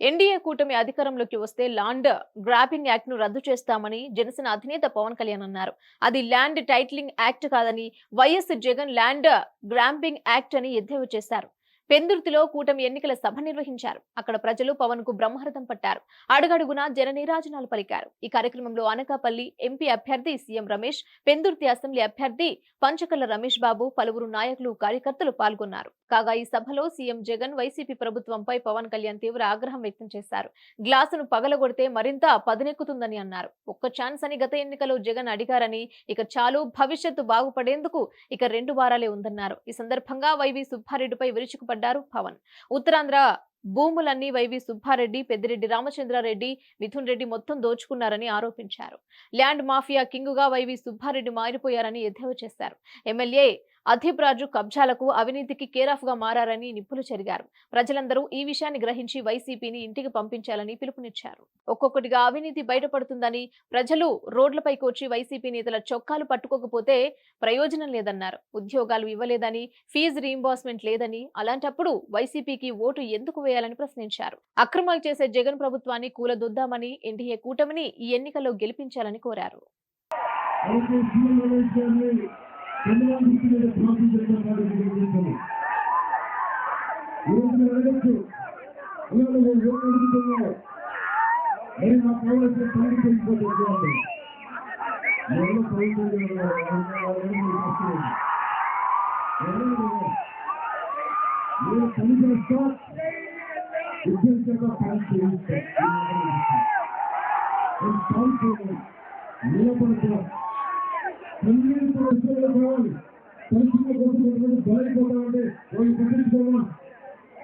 NDA కూటమి అధికారంలోకి వస్తే ల్యాండ్ గ్రాబింగ్ యాక్ట్ ను రద్దు చేస్తామని జనసేన అధినేత పవన్ కళ్యాణ్ అన్నారు. అది ల్యాండ్ టైటిలింగ్ యాక్ట్ కాదని YS Jagan land grabbing act అని ఎద్దేవా చేశారు. పెందుర్తిలో కూటమి ఎన్నికల సభ నిర్వహించారు. అక్కడ ప్రజలు పవన్ కు బ్రహ్మరథం పట్టారు. అడుగడుగునా జననీరాజనాలు పలికారు. ఈ కార్యక్రమంలో అనకాపల్లి ఎంపీ అభ్యర్థి సీఎం రమేష్, పెందుర్తి అసెంబ్లీ అభ్యర్థి పంచకల్ల రమేష్ బాబు, పలువురు నాయకులు, కార్యకర్తలు పాల్గొన్నారు. కాగా ఈ సభలో సీఎం జగన్ వైసీపీ ప్రభుత్వంపై పవన్ కళ్యాణ్ తీవ్ర ఆగ్రహం వ్యక్తం చేశారు. గ్లాసును పగలగొడితే మరింత పదునెక్కుతుందని అన్నారు. ఒక్క ఛాన్స్ అని గత ఎన్నికలో జగన్ అడిగారని, ఇక చాలు భవిష్యత్తు బాగుపడేందుకు ఇక 2 వారాలే ఉందన్నారు. ఈ సందర్భంగా వైవి సుబ్బారెడ్డిపై విరుచుకుపడ్డారు పవన్. ఉత్తరాంధ్ర భూములన్నీ వైవి సుబ్బారెడ్డి, పెద్దిరెడ్డి రామచంద్రారెడ్డి, మిథున్ రెడ్డి మొత్తం దోచుకున్నారని ఆరోపించారు. ల్యాండ్ మాఫియా కింగుగా వైవి సుబ్బారెడ్డి మారిపోయారని ఎద్దేవా చేశారు. ఎమ్మెల్యే అదీప్ రాజు కబ్జాలకు, అవినీతికి కేరాఫ్ గా మారారని నిప్పులు చెరిగారు. ప్రజలందరూ ఈ విషయాన్ని గ్రహించి వైసీపీని ఇంటికి పంపించాలని పిలుపునిచ్చారు. ఒక్కొక్కటిగా అవినీతి బయటపడుతుందని, ప్రజలు రోడ్లపైకి వచ్చి వైసీపీ నేతల చొక్కాలు పట్టుకోకపోతే ప్రయోజనం లేదన్నారు. ఉద్యోగాలు ఇవ్వలేదని, ఫీజు రీయింబర్స్మెంట్ లేదని, అలాంటప్పుడు వైసీపీకి ఓటు ఎందుకు వేయాలని ప్రశ్నించారు. అక్రమాలు చేసే జగన్ ప్రభుత్వాన్ని కూలదొద్దామని, ఎన్డీఏ కూటమిని ఈ ఎన్నికల్లో గెలిపించాలని కోరారు.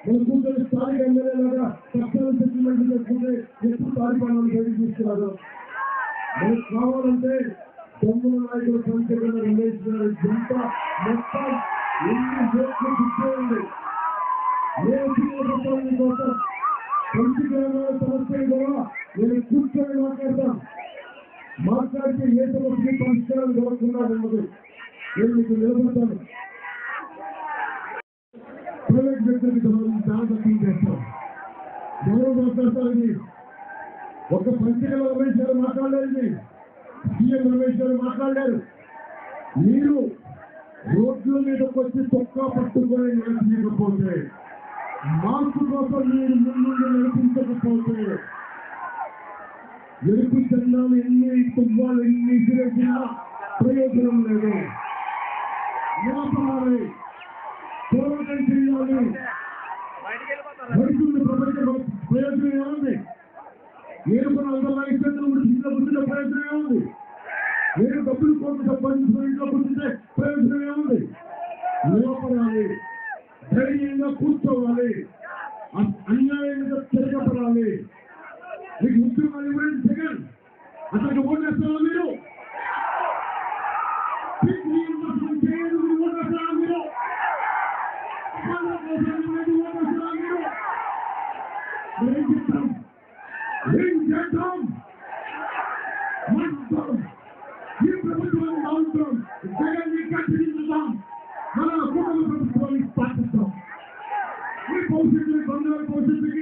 కూర్చొని స్థానిక ఎమ్మెల్యేలాగా పక్షాలు సెటిల్మెంట్ చేసుకుంటే ఎప్పుడు తాలిబాన్లు గెలిపిస్తున్నారు. మనకు కావాలంటే దొంగల నాయకులు పంచగల రమేష్ గారి జంట మొత్తం ఎన్ని ఓట్లు కూర్చోండి. ఏ చిన్న కోసం పంచి గ్రామాల సమస్యలు కూడా నేను కూర్చొని మాట్లాడితే ఏ సమస్యకి పరిష్కారం దొరకకుండా ఉన్నది. నేను మీకు నిలబడతాను. ప్రైవేట్ వ్యక్తులకి చాలా తక్కువ చేస్తాం. ఎవరు మాట్లాడతారని ఒక పంచగల రమేష్ గారు మాట్లాడలేదు, సీఎం రమేష్ గారు మాట్లాడారు. మీరు రోడ్ల మీదకి వచ్చి తొక్కా పట్టుకొని నడిపించకపోతే, మార్పు కోసం మీరు ముందు నడిపించకపోతే, ఎరుపు చందాలు ఎన్ని తువ్వాలు ఎన్ని విసిరేసినా ప్రయోజనం లేదు. నిలబడాలి, పోరాటం చేయాలి. రైతుల ప్రపంచ ప్రయోజనం ఏముంది? ఏడుకున్న 100 ఇంట్లో కూర్చుంటే ప్రయోజనం ఏముంది? ఏడు డబ్బులు కోట్లు సంపాదించిన ఇంట్లో కూర్చుంటే ప్రయోజనం ఏముంది? నిలబడాలి, ధైర్యంగా కూర్చోవాలి, అన్యాయంగా తిరగబడాలి. మీకు ఉద్యోగాలు ఇవ్వండి జగన్, అతనికి ఓటేస్తారా మీరు? ఈ ప్రభుత్వాన్ని ఆవుతాం, జగన్ని కట్టించుతాం, మన కుటుంబ ప్రభుత్వాన్ని స్థాపిస్తాం. ఈ భవిష్యత్తు బంగారు భవిష్యత్తుకి